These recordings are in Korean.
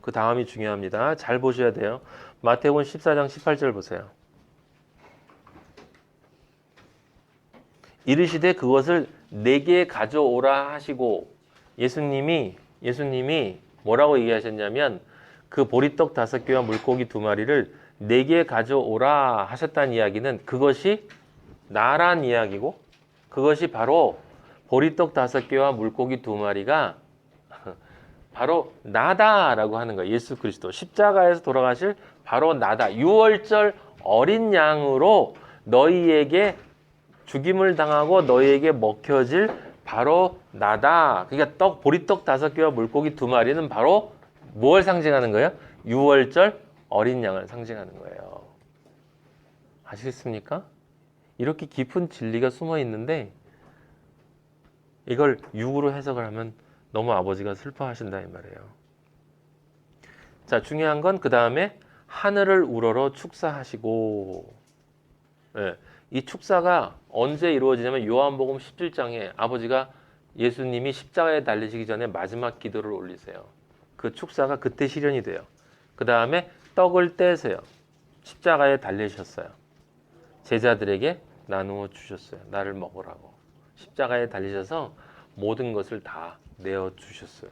그 다음이 중요합니다. 잘 보셔야 돼요. 마태복음 14장 18절 보세요. 이르시되 그것을 내게 가져오라 하시고, 예수님이 뭐라고 얘기하셨냐면 그 보리떡 5개와 물고기 2마리를 내게 가져오라 하셨다는 이야기는 그것이 나란 이야기고, 그것이 바로 보리떡 5개와 물고기 2마리가 바로 나다라고 하는 거예요. 예수 그리스도 십자가에서 돌아가실 바로 나다. 유월절 어린 양으로 너희에게 죽임을 당하고 너희에게 먹혀질 바로 나다. 그러니까 보리떡 5개와 물고기 2마리는 바로 무엇을 상징하는 거예요? 유월절 어린 양을 상징하는 거예요. 아시겠습니까? 이렇게 깊은 진리가 숨어 있는데 이걸 육으로 해석을 하면 너무 아버지가 슬퍼하신다 이 말이에요. 자, 중요한 건 그 다음에 하늘을 우러러 축사하시고, 예, 이 축사가 언제 이루어지냐면 요한복음 17장에 아버지가 예수님이 십자가에 달리시기 전에 마지막 기도를 올리세요. 그 축사가 그때 실현이 돼요. 그 다음에 떡을 떼세요. 십자가에 달리셨어요. 제자들에게 나누어 주셨어요. 나를 먹으라고. 십자가에 달리셔서 모든 것을 다 내어 주셨어요.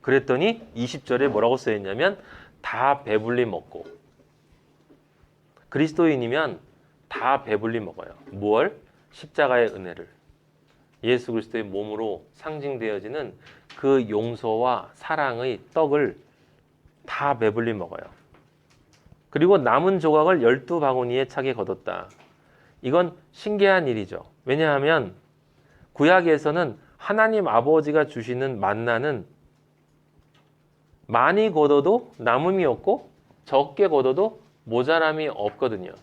그랬더니 20절에 뭐라고 써있냐면 다 배불리 먹고, 그리스도인이면 다 배불리 먹어요. 무엇? 십자가의 은혜를. 예수 그리스도의 몸으로 상징되어지는 그 용서와 사랑의 떡을 다 배불리 먹어요. 그리고 남은 조각을 12바구니에 차게 거뒀다. 이건 신기한 일이죠. 왜냐하면 구약에서는 하나님 아버지가 주시는 만나는 많이 거둬도 남음이 없고 적게 거둬도 모자람이 없거든요.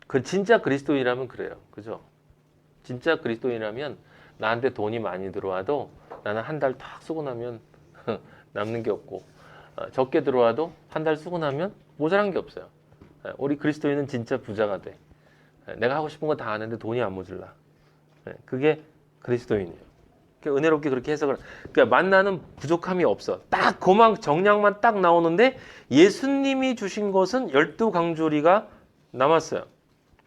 그 진짜 그리스도인이라면 그래요. 그죠? 진짜 그리스도인이라면 나한테 돈이 많이 들어와도 나는 한 달 탁 쓰고 나면 남는 게 없고, 적게 들어와도 한 달 쓰고 나면 모자란 게 없어요. 우리 그리스도인은 진짜 부자가 돼. 내가 하고 싶은 거 다 하는데 돈이 안 모자라. 그게 그리스도인이에요. 은혜롭게 그렇게 해석을. 그러니까 만나는 부족함이 없어. 딱 그만 정량만 딱 나오는데 예수님이 주신 것은 12강주리가 남았어요.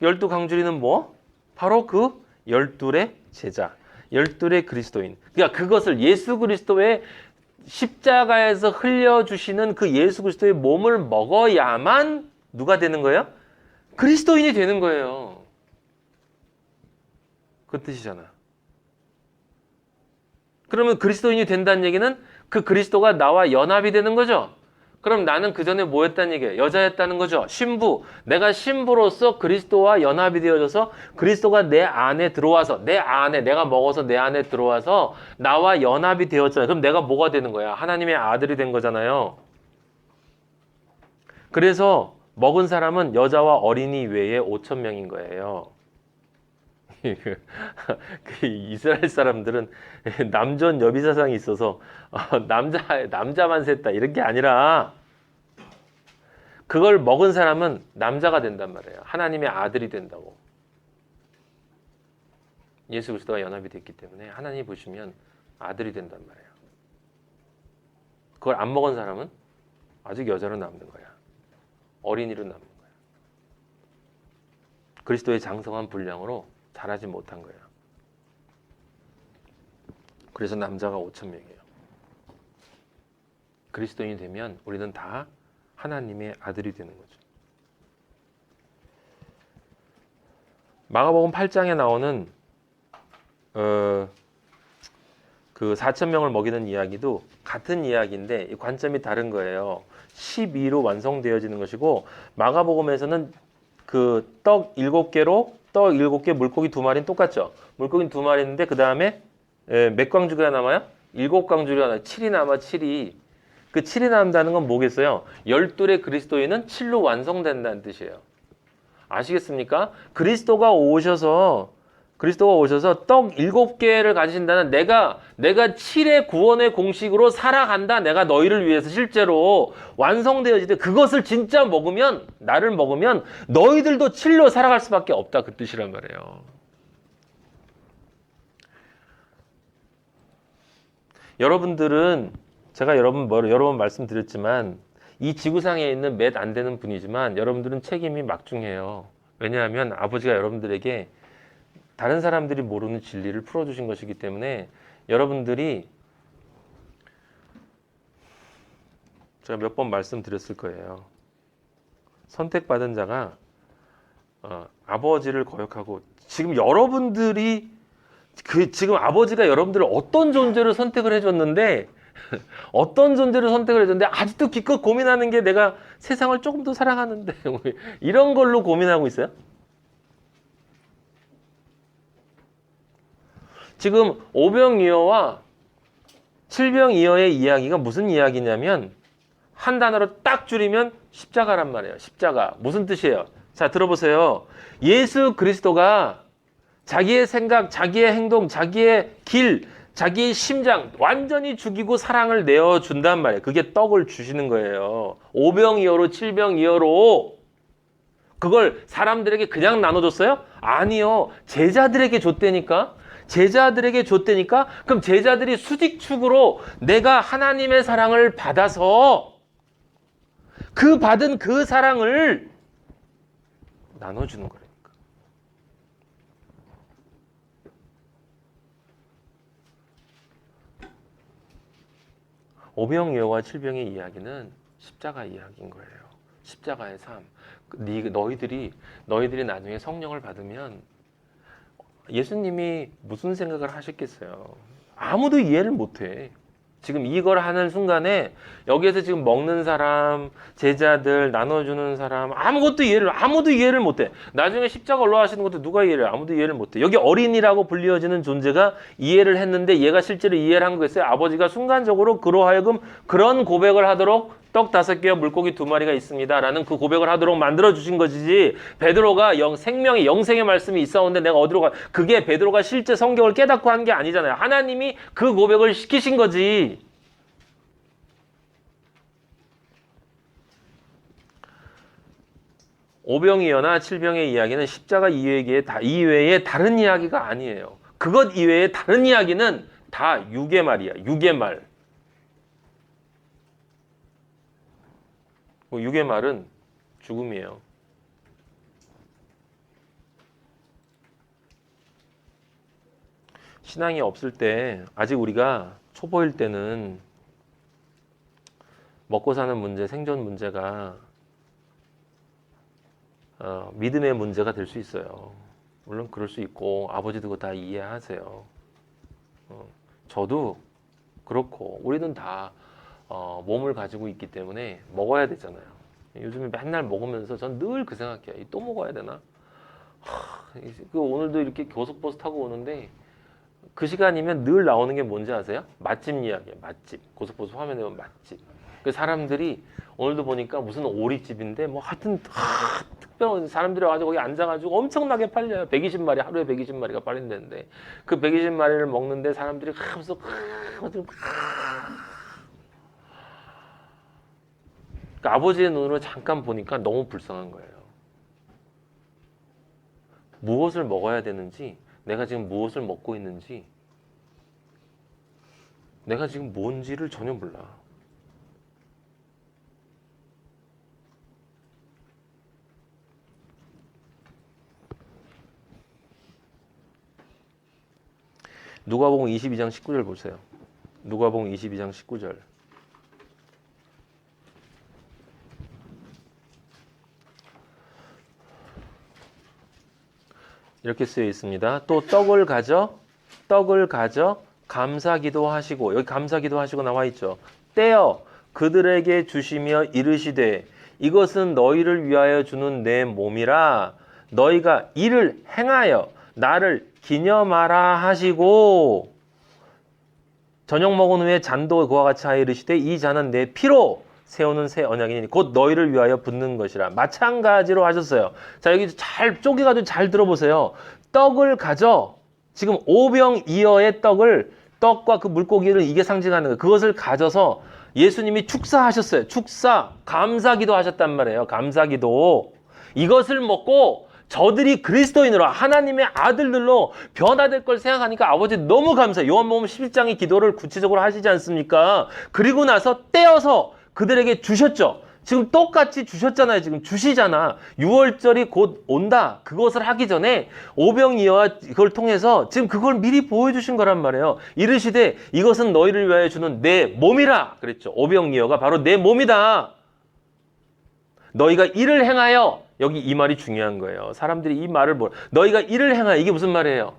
12강주리는 뭐? 바로 그 12의 제자, 12의 그리스도인. 그러니까 그것을 예수 그리스도의 십자가에서 흘려주시는 그 예수 그리스도의 몸을 먹어야만 누가 되는 거예요? 그리스도인이 되는 거예요. 그 뜻이잖아. 그러면 그리스도인이 된다는 얘기는 그 그리스도가 나와 연합이 되는 거죠. 그럼 나는 그 전에 뭐였다는 얘기예요? 여자였다는 거죠. 신부. 내가 신부로서 그리스도와 연합이 되어져서 그리스도가 내 안에 들어와서, 내 안에, 내가 먹어서 내 안에 들어와서 나와 연합이 되었잖아요. 그럼 내가 뭐가 되는 거야? 하나님의 아들이 된 거잖아요. 그래서 먹은 사람은 여자와 어린이 외에 5,000명인 거예요. 그 이스라엘 사람들은 남전 여비 사상이 있어서 남자만 셌다 이런 게 아니라 그걸 먹은 사람은 남자가 된단 말이에요. 하나님의 아들이 된다고. 예수 그리스도와 연합이 됐기 때문에 하나님이 보시면 아들이 된단 말이에요. 그걸 안 먹은 사람은 아직 여자로 남는 거야. 어린이로 남는 거야. 그리스도의 장성한 분량으로 자라지 못한 거예요. 그래서 남자가 5,000명이에요. 그리스도인이 되면 우리는 다 하나님의 아들이 되는 거죠. 마가복음 8장에 나오는 그 4,000명을 먹이는 이야기도 같은 이야기인데 관점이 다른 거예요. 12로 완성되어지는 것이고, 마가복음에서는 그 떡 7개로 떡 7개, 물고기 2마리는 똑같죠. 물고기는 2마리인데 그 다음에 몇 광주리가 남아요? 7광주리가 남아요. 7이 남아, 7이. 그 7이 남다는 건 뭐겠어요? 12의 그리스도인은 7로 완성된다는 뜻이에요. 아시겠습니까? 그리스도가 오셔서 떡 7개를 가지신다는 내가 7의 구원의 공식으로 살아간다. 내가 너희를 위해서 실제로 완성되어질 때 그것을 진짜 먹으면, 나를 먹으면 너희들도 7로 살아갈 수밖에 없다. 그 뜻이란 말이에요. 여러분들은 제가 여러 번 말씀드렸지만 이 지구상에 있는 몇 안 되는 분이지만 여러분들은 책임이 막중해요. 왜냐하면 아버지가 여러분들에게 다른 사람들이 모르는 진리를 풀어주신 것이기 때문에 여러분들이 제가 몇 번 말씀드렸을 거예요. 선택받은 자가 아버지를 거역하고 지금 여러분들이 지금 아버지가 여러분들을 어떤 존재로 선택을 해줬는데 어떤 존재로 선택을 해줬는데 아직도 기껏 고민하는 게 내가 세상을 조금 더 사랑하는데 이런 걸로 고민하고 있어요. 지금 오병이어와 칠병이어의 이야기가 무슨 이야기냐면 한 단어로 딱 줄이면 십자가란 말이에요. 십자가. 무슨 뜻이에요? 자, 들어보세요. 예수 그리스도가 자기의 생각, 자기의 행동, 자기의 길, 자기의 심장 완전히 죽이고 사랑을 내어준단 말이에요. 그게 떡을 주시는 거예요. 오병이어로 칠병이어로. 그걸 사람들에게 그냥 나눠줬어요? 아니요. 제자들에게 줬다니까. 제자들에게 줬다니까. 그럼 제자들이 수직축으로 내가 하나님의 사랑을 받아서 그 받은 그 사랑을 나눠주는 거라니까. 오병이어와 칠병의 이야기는 십자가 이야기인 거예요. 십자가의 삶. 너희들이 나중에 성령을 받으면 예수님이 무슨 생각을 하셨겠어요? 아무도 이해를 못해. 지금 이걸 하는 순간에 여기에서 지금 먹는 사람, 제자들, 나눠주는 사람 아무도 이해를 못해. 나중에 십자가 올라가시는 것도 누가 아무도 이해를 못해. 여기 어린이라고 불리어지는 존재가 이해를 했는데 얘가 실제로 이해를 한 거겠어요? 아버지가 순간적으로 그로 하여금 그런 고백을 하도록 떡 5개와 물고기 2마리가 있습니다 라는 그 고백을 하도록 만들어주신 것이지 베드로가 생명의 영생의 말씀이 있었는데 내가 어디로 가. 그게 베드로가 실제 성경을 깨닫고 한 게 아니잖아요. 하나님이 그 고백을 시키신 거지. 오병이어나 칠병의 이야기는 십자가 이외에 다른 이야기가 아니에요. 그것 이외에 다른 이야기는 다 육의 말이야. 육의 말. 육의 말은 죽음이에요. 신앙이 없을 때, 아직 우리가 초보일 때는 먹고 사는 문제, 생존 문제가 믿음의 문제가 될 수 있어요. 물론 그럴 수 있고 아버지도 그거 다 이해하세요. 저도 그렇고 우리는 다 몸을 가지고 있기 때문에 먹어야 되잖아요. 요즘에 맨날 먹으면서 전 늘 그 생각해요. 또 먹어야 되나? 오늘도 이렇게 고속버스 타고 오는데 그 시간이면 늘 나오는 게 뭔지 아세요? 맛집 이야기예요. 맛집. 고속버스 화면에 보면 맛집. 그 사람들이 오늘도 보니까 무슨 오리집인데 뭐 하여튼 특별한 사람들이 와가지고 거기 앉아가지고 엄청나게 팔려요. 120마리 하루에 120마리가 팔린다는데 그 120마리를 먹는데 사람들이 하면서 그러니까 아버지의 눈으로 잠깐 보니까 너무 불쌍한 거예요. 무엇을 먹어야 되는지, 내가 지금 무엇을 먹고 있는지, 내가 지금 뭔지를 전혀 몰라. 누가복음 22장 19절 보세요. 누가복음 22장 19절. 이렇게 쓰여 있습니다. 또 떡을 가져 감사기도 하시고, 여기 감사기도 하시고 나와 있죠. 떼어 그들에게 주시며 이르시되 이것은 너희를 위하여 주는 내 몸이라 너희가 이를 행하여 나를 기념하라 하시고, 저녁 먹은 후에 잔도 그와 같이 하여 이르시되 이 잔은 내 피로 세우는 새 언약이니 곧 너희를 위하여 붓는 것이라. 마찬가지로 하셨어요. 자, 여기 잘 쪼개가지고 잘 들어보세요. 떡을 가져, 지금 오병이어의 떡과 그 물고기를 이게 상징하는 거예요. 그것을 가져서 예수님이 축사하셨어요. 축사, 감사기도 하셨단 말이에요. 감사기도. 이것을 먹고 저들이 그리스도인으로 하나님의 아들들로 변화될 걸 생각하니까 아버지 너무 감사해요. 요한복음 11장의 기도를 구체적으로 하시지 않습니까? 그리고 나서 떼어서 그들에게 주셨죠. 지금 똑같이 주셨잖아요. 지금 주시잖아. 6월절이 곧 온다. 그것을 하기 전에 오병이어와 그걸 통해서 지금 그걸 미리 보여주신 거란 말이에요. 이르시되 이것은 너희를 위하여 주는 내 몸이라 그랬죠. 오병이어가 바로 내 몸이다. 너희가 이를 행하여, 여기 이 말이 중요한 거예요. 사람들이 이 말을 너희가 이를 행하여, 이게 무슨 말이에요?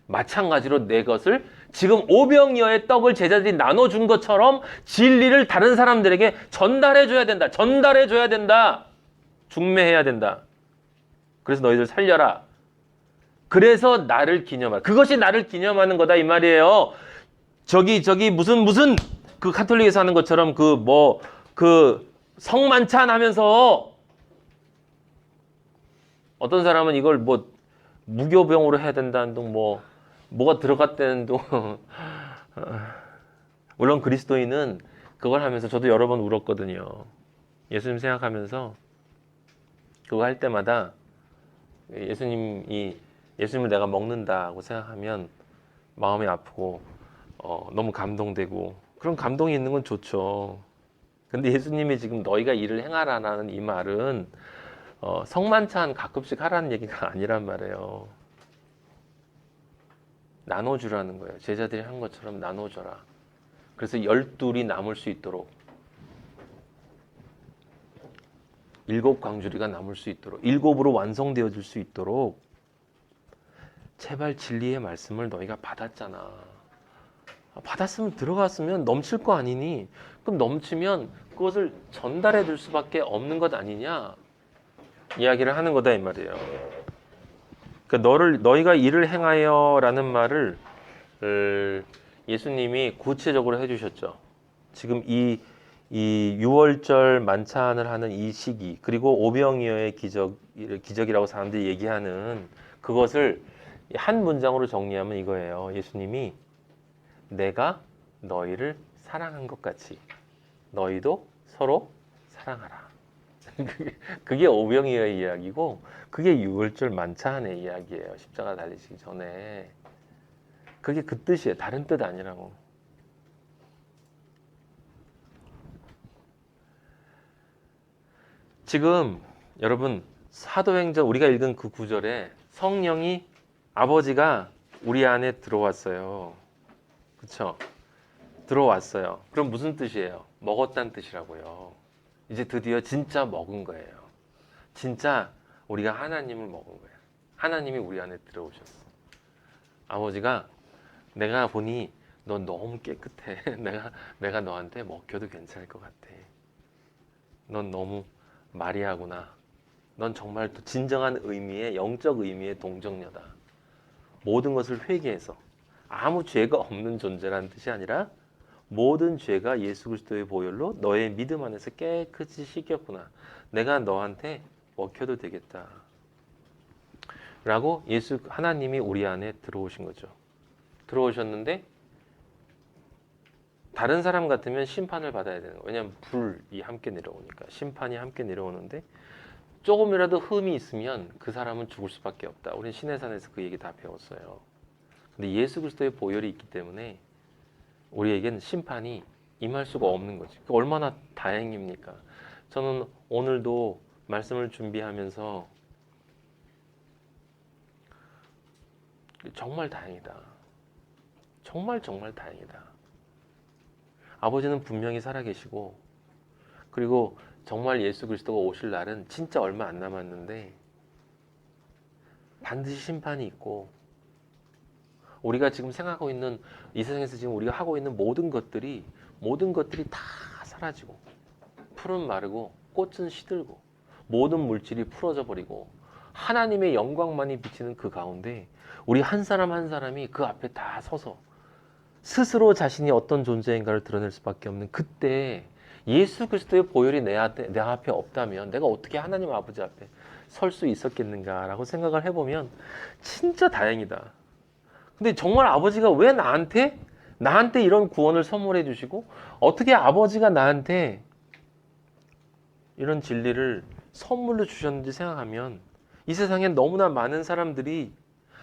마찬가지로 내 것을 지금 오병이어의 떡을 제자들이 나눠준 것처럼 진리를 다른 사람들에게 전달해줘야 된다. 전달해줘야 된다. 중매해야 된다. 그래서 너희들 살려라. 그래서 나를 기념하라. 그것이 나를 기념하는 거다 이 말이에요. 저기 무슨 그 카톨릭에서 하는 것처럼 그 성만찬 하면서 어떤 사람은 이걸 무교병으로 해야 된다는 둥 뭐가 들어갔다는 둥 물론 그리스도인은 그걸 하면서 저도 여러 번 울었거든요. 예수님 생각하면서 그거 할 때마다 예수님을 내가 먹는다고 생각하면 마음이 아프고 너무 감동되고 그런 감동이 있는 건 좋죠. 근데 예수님이 지금 너희가 이를 행하라는 이 말은 성만찬 가끔씩 하라는 얘기가 아니란 말이에요. 나눠주라는 거예요. 제자들이 한 것처럼 나눠줘라. 그래서 12이 남을 수 있도록 7광주리가 남을 수 있도록 7으로 완성되어질 수 있도록 제발 진리의 말씀을 너희가 받았잖아. 받았으면 들어갔으면 넘칠 거 아니니? 그럼 넘치면 그것을 전달해 줄 수밖에 없는 것 아니냐? 이야기를 하는 거다 이 말이에요. 그러니까 너희가 이를 행하여라는 말을 예수님이 구체적으로 해주셨죠. 지금 이 6월절 만찬을 하는 이 시기 그리고 오병이어의 기적이라고 사람들이 얘기하는 그것을 한 문장으로 정리하면 이거예요. 예수님이 내가 너희를 사랑한 것 같이 너희도 서로 사랑하라. 그게 오병이어의 이야기고 그게 6월절 만찬의 이야기예요. 십자가 달리시기 전에. 그게 그 뜻이에요. 다른 뜻 아니라고. 지금 여러분 사도행전 우리가 읽은 그 구절에 성령이 아버지가 우리 안에 들어왔어요. 그렇죠? 들어왔어요. 그럼 무슨 뜻이에요? 먹었다는 뜻이라고요. 이제 드디어 진짜 먹은 거예요. 진짜 우리가 하나님을 먹은 거예요. 하나님이 우리 안에 들어오셨어. 아버지가 내가 보니 너 너무 깨끗해. 내가 너한테 먹혀도 괜찮을 것 같아. 넌 너무 마리아구나. 넌 정말 진정한 의미의 영적 의미의 동정녀다. 모든 것을 회개해서 아무 죄가 없는 존재라는 뜻이 아니라 모든 죄가 예수 그리스도의 보혈로 너의 믿음 안에서 깨끗이 씻겼구나. 내가 너한테 먹혀도 되겠다. 라고 하나님이 우리 안에 들어오신 거죠. 들어오셨는데 다른 사람 같으면 심판을 받아야 되는 거예요. 왜냐하면 불이 함께 내려오니까. 심판이 함께 내려오는데 조금이라도 흠이 있으면 그 사람은 죽을 수밖에 없다. 우리는 시내산에서 그 얘기 다 배웠어요. 근데 예수 그리스도의 보혈이 있기 때문에 우리에겐 심판이 임할 수가 없는 거지. 얼마나 다행입니까? 저는 오늘도 말씀을 준비하면서 정말 다행이다. 정말 다행이다. 아버지는 분명히 살아계시고 그리고 정말 예수 그리스도가 오실 날은 진짜 얼마 안 남았는데 반드시 심판이 있고 우리가 지금 생각하고 있는 이 세상에서 지금 우리가 하고 있는 모든 것들이 다 사라지고 풀은 마르고 꽃은 시들고 모든 물질이 풀어져 버리고 하나님의 영광만이 비치는 그 가운데 우리 한 사람 한 사람이 그 앞에 다 서서 스스로 자신이 어떤 존재인가를 드러낼 수밖에 없는 그때 예수 그리스도의 보혈이 내 앞에 없다면 내가 어떻게 하나님 아버지 앞에 설 수 있었겠는가라고 생각을 해보면 진짜 다행이다. 근데 정말 아버지가 왜 나한테 이런 구원을 선물해 주시고 어떻게 아버지가 나한테 이런 진리를 선물로 주셨는지 생각하면 이 세상엔 너무나 많은 사람들이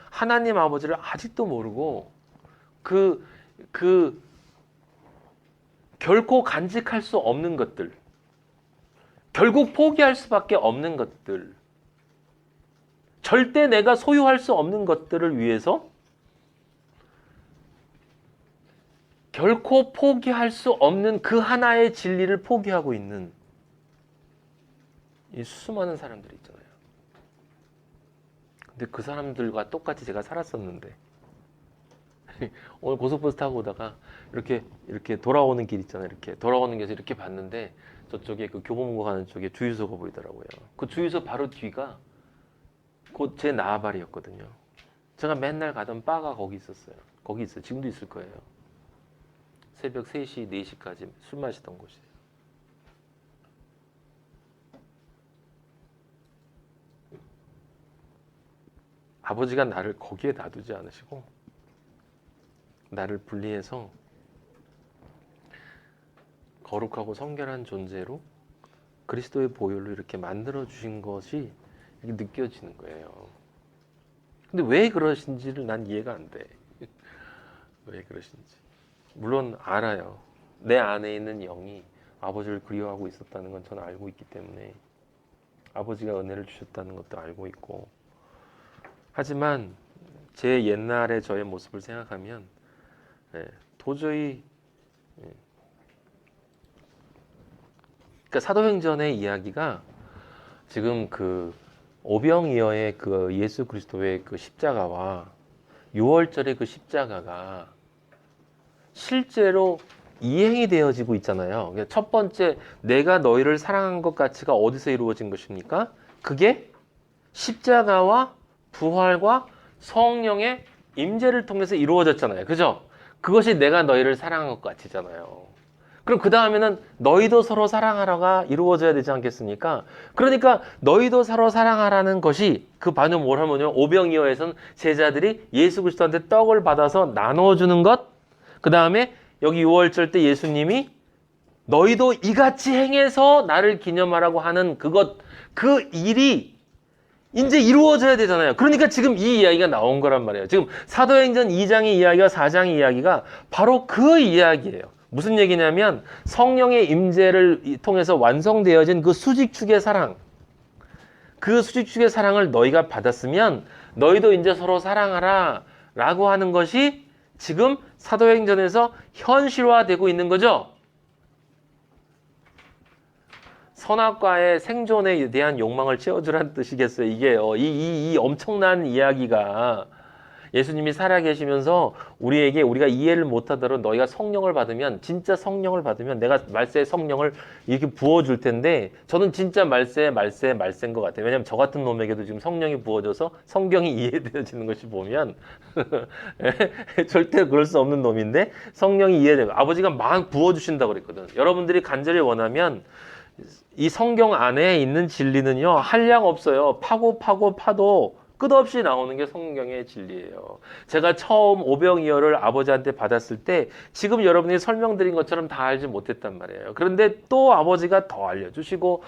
하나님 아버지를 아직도 모르고 그 결코 간직할 수 없는 것들, 결국 포기할 수밖에 없는 것들, 절대 내가 소유할 수 없는 것들을 위해서 결코 포기할 수 없는 그 하나의 진리를 포기하고 있는 이 수많은 사람들이 있잖아요. 근데 그 사람들과 똑같이 제가 살았었는데 오늘 고속버스 타고 오다가 이렇게 돌아오는 길 있잖아요. 이렇게 돌아오는 길에서 이렇게 봤는데 저쪽에 그 교보문고 가는 쪽에 주유소가 보이더라고요. 그 주유소 바로 뒤가 곧 제 나아발이었거든요. 제가 맨날 가던 바가 거기 있었어요. 거기 있어요. 지금도 있을 거예요. 새벽 3시, 4시까지 술 마시던 곳이에요. 아버지가 나를 거기에 놔두지 않으시고 나를 분리해서 거룩하고 성결한 존재로 그리스도의 보혈로 이렇게 만들어 주신 것이 이렇게 느껴지는 거예요. 근데 왜 그러신지를 난 이해가 안 돼. 왜 그러신지. 물론 알아요. 내 안에 있는 영이 아버지를 그리워하고 있었다는 건 저는 알고 있기 때문에 아버지가 은혜를 주셨다는 것도 알고 있고, 하지만 제 옛날의 저의 모습을 생각하면 도저히 그러니까 사도행전의 이야기가 지금 그 오병이어의 그 예수 그리스도의 그 십자가와 유월절의 그 십자가가 실제로 이행이 되어지고 있잖아요. 첫 번째, 내가 너희를 사랑한 것 가치가 어디서 이루어진 것입니까? 그게 십자가와 부활과 성령의 임재를 통해서 이루어졌잖아요. 그죠? 그것이 내가 너희를 사랑한 것 가치잖아요. 그럼 그 다음에는 너희도 서로 사랑하라가 이루어져야 되지 않겠습니까? 그러니까 너희도 서로 사랑하라는 것이 그 반응 뭘 하면요. 오병이어에서는 제자들이 예수 그리스도한테 떡을 받아서 나눠주는 것, 그 다음에 여기 6월절 때 예수님이 너희도 이같이 행해서 나를 기념하라고 하는 그것, 그 일이 이제 이루어져야 되잖아요. 그러니까 지금 이 이야기가 나온 거란 말이에요. 지금 사도행전 2장의 이야기와 4장의 이야기가 바로 그 이야기예요. 무슨 얘기냐면 성령의 임재를 통해서 완성되어진 그 수직축의 사랑, 그 수직축의 사랑을 너희가 받았으면 너희도 이제 서로 사랑하라 라고 하는 것이 지금 사도행전에서 현실화되고 있는 거죠. 선악과의 생존에 대한 욕망을 채워주라는 뜻이겠어요. 이게요. 이 엄청난 이야기가 예수님이 살아계시면서 우리가 이해를 못하더라도 너희가 성령을 받으면, 진짜 성령을 받으면 내가 말세의 성령을 이렇게 부어줄 텐데, 저는 진짜 말세인 것 같아요. 왜냐하면 저 같은 놈에게도 지금 성령이 부어져서 성경이 이해되어지는 것이 보면 절대 그럴 수 없는 놈인데 성령이 이해되고 아버지가 막 부어주신다고 그랬거든. 여러분들이 간절히 원하면 이 성경 안에 있는 진리는요, 한량 없어요. 파도 끝없이 나오는 게 성경의 진리예요. 제가 처음 오병이어를 아버지한테 받았을 때 지금 여러분이 설명드린 것처럼 다 알지 못했단 말이에요. 그런데 또 아버지가 더 알려주시고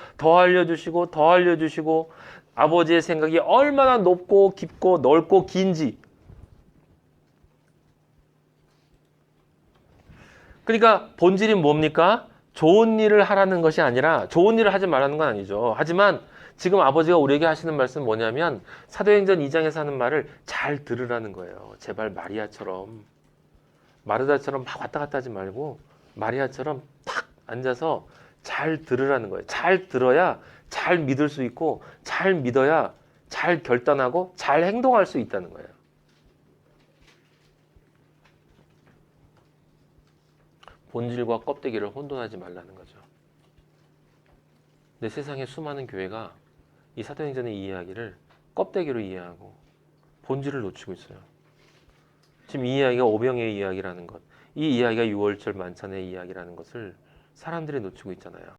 아버지의 생각이 얼마나 높고 깊고 넓고 긴지. 그러니까 본질이 뭡니까? 좋은 일을 하라는 것이 아니라, 좋은 일을 하지 말라는 건 아니죠. 하지만 지금 아버지가 우리에게 하시는 말씀은 뭐냐면 사도행전 2장에서 하는 말을 잘 들으라는 거예요. 제발 마르다처럼 막 왔다 갔다 하지 말고 마리아처럼 탁 앉아서 잘 들으라는 거예요. 잘 들어야 잘 믿을 수 있고, 잘 믿어야 잘 결단하고 잘 행동할 수 있다는 거예요. 본질과 껍데기를 혼돈하지 말라는 거죠. 근데 세상에 수많은 교회가 이 사도행전의 이야기를 껍데기로 이해하고 본질을 놓치고 있어요. 지금 이 이야기가 오병이어의 이야기라는 것, 이 이야기가 유월절 만찬의 이야기라는 것을 사람들이 놓치고 있잖아요.